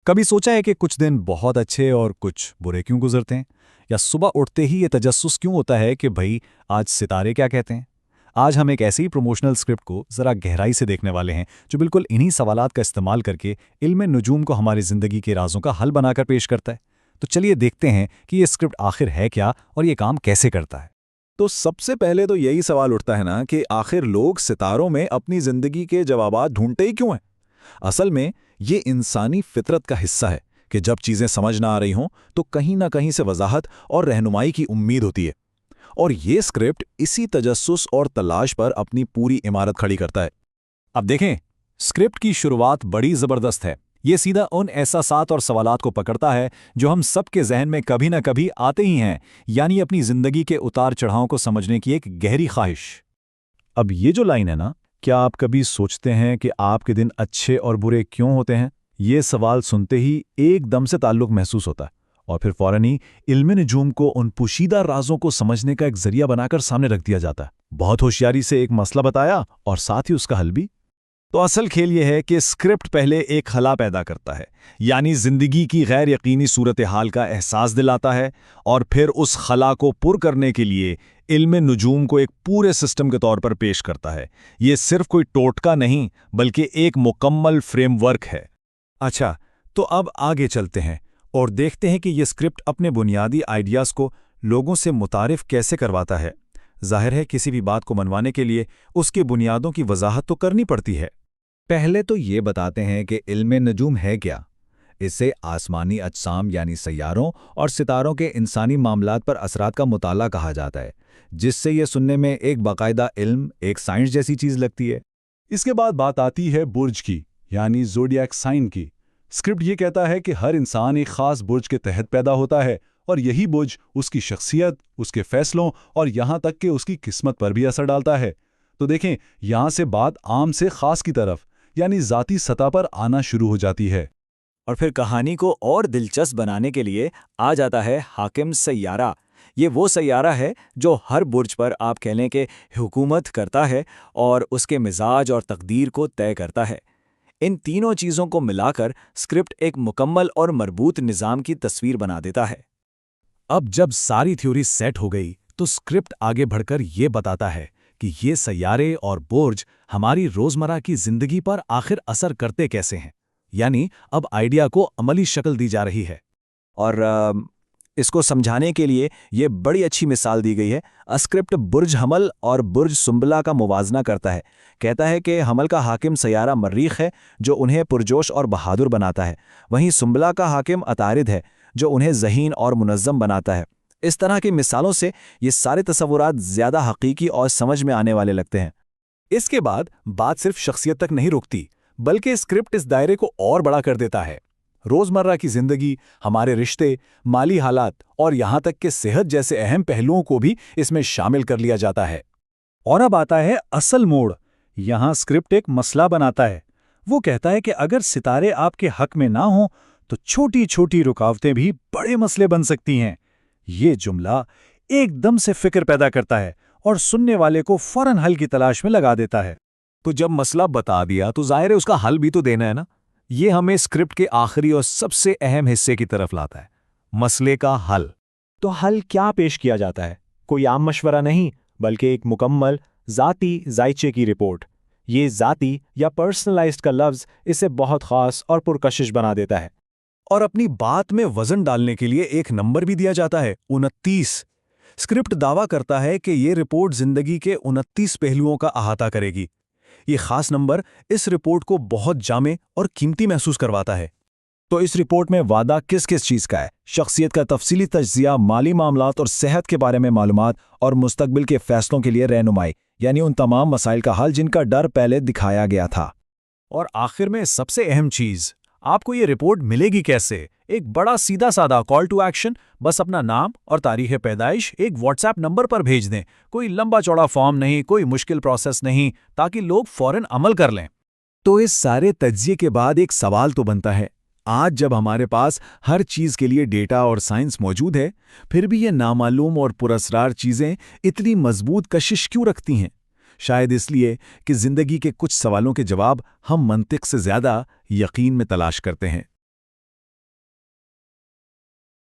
कभी सोचा है कि कुछ दिन बहुत अच्छे और कुछ बुरे क्यों गुजरते हैं? या सुबह उठते ही ये तजस्सुस क्यों होता है कि भाई आज सितारे क्या कहते हैं? आज हम एक ऐसी प्रमोशनल स्क्रिप्ट को ज़रा गहराई से देखने वाले हैं जो बिल्कुल इन्हीं सवालात का इस्तेमाल करके इल्म नुजूम को हमारी ज़िंदगी के राजों का हल बनाकर पेश करता है। तो चलिए देखते हैं कि ये स्क्रिप्ट आखिर है क्या और ये काम कैसे करता है। तो सबसे पहले तो यही सवाल उठता है ना कि आखिर लोग सितारों में अपनी जिंदगी के जवाबात ढूंढते ही क्यों हैं? असल में ये इंसानी फितरत का हिस्सा है कि जब चीजें समझ ना आ रही हों तो कहीं ना कहीं से वजाहत और रहनुमाई की उम्मीद होती है। और ये स्क्रिप्ट इसी तजस्सुस और तलाश पर अपनी पूरी इमारत खड़ी करता है। अब देखें, स्क्रिप्ट की शुरुआत बड़ी ज़बरदस्त है। ये सीधा उन एहसासात और सवालात को पकड़ता है जो हम सबके जहन में कभी ना कभी आते ही हैं, यानी अपनी ज़िंदगी के उतार चढ़ाव को समझने की एक गहरी ख्वाहिश। अब ये जो लाइन है ना, क्या आप कभी सोचते हैं कि आपके दिन अच्छे और बुरे क्यों होते हैं? ये सवाल सुनते ही एकदम से ताल्लुक महसूस होता है और फिर फौरन ही इल्म नजूम को उन पोशीदा राजों को समझने का एक जरिया बनाकर सामने रख दिया जाता है। बहुत होशियारी से एक मसला बताया और साथ ही उसका हल भी। तो असल खेल यह है कि स्क्रिप्ट पहले एक खला पैदा करता है, यानी जिंदगी की गैर यकीनी सूरत हाल का एहसास दिलाता है, और फिर उस खला को पुर करने के लिए इल्म नुजूम को एक पूरे सिस्टम के तौर पर पेश करता है। ये सिर्फ कोई टोटका नहीं बल्कि एक मुकम्मल फ्रेमवर्क है। अच्छा, तो अब आगे चलते हैं और देखते हैं कि ये स्क्रिप्ट अपने बुनियादी आइडियाज़ को लोगों से मुतारिफ कैसे करवाता है। जाहिर है किसी भी बात को मनवाने के लिए उसकी बुनियादों की वजाहत तो करनी पड़ती है। पहले तो ये बताते हैं कि इल्म नजूम है क्या। इसे आसमानी अजसाम यानी सैयारों और सितारों के इंसानी मामलात पर असरात का मुताला कहा जाता है, जिससे ये सुनने में एक बाकायदा इल्म, एक साइंस जैसी चीज़ लगती है। इसके बाद बात आती है बुर्ज की, यानी ज़ोडिएक साइन की। स्क्रिप्ट ये कहता है कि हर इंसान एक खास बुर्ज के तहत पैदा होता है और यही बुर्ज उसकी शख्सियत, उसके फैसलों और यहाँ तक कि उसकी किस्मत पर भी असर डालता है। तो देखें, यहाँ से बात आम से खास की तरफ यानी ज़ाती सतह पर आना शुरू हो जाती है। और फिर कहानी को और दिलचस्प बनाने के लिए आ जाता है हाकिम सैयारा। ये वो सैयारा है जो हर बुर्ज पर आप कह लें कि हुकूमत करता है और उसके मिजाज और तकदीर को तय करता है। इन तीनों चीज़ों को मिलाकर स्क्रिप्ट एक मुकम्मल और मरबूत निज़ाम की तस्वीर बना देता है। अब जब सारी थ्योरी सेट हो गई तो स्क्रिप्ट आगे बढ़कर ये बताता है कि ये सैयारे और बुर्ज हमारी रोज़मर्रा की ज़िंदगी पर आखिर असर करते कैसे हैं। यानी अब आइडिया को अमली शक्ल दी जा रही है। और इसको समझाने के लिए ये बड़ी अच्छी मिसाल दी गई है। स्क्रिप्ट बुर्ज हमल और बुर्ज सुंबला का मुवाजना करता है। कहता है कि हमल का हाकिम सैयारा मर्रीख है जो उन्हें पुरजोश और बहादुर बनाता है, वहीं सुंबला का हाकिम अतारिद है जो उन्हें ज़हीन और मुनज़्ज़म बनाता है। इस तरह की मिसालों से ये सारे तस्वुरात ज़्यादा हकीकी और समझ में आने वाले लगते हैं। इसके बाद बात सिर्फ शख्सियत तक नहीं रुकती, बल्कि स्क्रिप्ट इस दायरे को और बड़ा कर देता है। रोज़मर्रा की ज़िंदगी, हमारे रिश्ते, माली हालात और यहाँ तक कि सेहत जैसे अहम पहलुओं को भी इसमें शामिल कर लिया जाता है। और अब आता है असल मोड़। यहाँ स्क्रिप्ट एक मसला बनाता है। वो कहता है कि अगर सितारे आपके हक में ना हों तो छोटी छोटी रुकावटें भी बड़े मसले बन सकती हैं। ये जुमला एकदम से फिक्र पैदा करता है और सुनने वाले को फौरन हल की तलाश में लगा देता है। तो जब मसला बता दिया तो जाहिर है उसका हल भी तो देना है ना। ये हमें स्क्रिप्ट के आखिरी और सबसे अहम हिस्से की तरफ लाता है, मसले का हल। तो हल क्या पेश किया जाता है? कोई आम मशवरा नहीं, बल्कि एक मुकम्मल ज़ाती जायचे की रिपोर्ट। ये ज़ाती या पर्सनलाइज्ड का लफ्ज़ इसे बहुत ख़ास और पुरकशिश बना देता है। और अपनी बात में वजन डालने के लिए एक नंबर भी दिया जाता है, 29। स्क्रिप्ट दावा करता है कि ये रिपोर्ट जिंदगी के 29 पहलुओं का अहाता करेगी। ये खास नंबर इस रिपोर्ट को बहुत जामे और कीमती महसूस करवाता है। तो इस रिपोर्ट में वादा किस किस चीज़ का है? शख्सियत का तफसीली तज्जिया, माली मामलात और सेहत के बारे में मालूमात, और मुस्तकबिल के फैसलों के लिए रहनुमाई, यानी उन तमाम मसाइल का हल जिनका डर पहले दिखाया गया था। और आखिर में सबसे अहम चीज़, आपको ये रिपोर्ट मिलेगी कैसे? एक बड़ा सीधा साधा कॉल टू एक्शन। बस अपना नाम और तारीख़ पैदाइश एक व्हाट्सएप नंबर पर भेज दें। कोई लंबा चौड़ा फॉर्म नहीं, कोई मुश्किल प्रोसेस नहीं, ताकि लोग फौरन अमल कर लें। तो इस सारे तज्जिए के बाद एक सवाल तो बनता है, आज जब हमारे पास हर चीज़ के लिए डेटा और साइंस मौजूद है, फिर भी ये नामालूम और पुरअसरार चीज़ें इतनी मजबूत कशिश क्यों रखती हैं? शायद इसलिए कि ज़िंदगी के कुछ सवालों के जवाब हम मंतिक से ज़्यादा यकीन में तलाश करते हैं।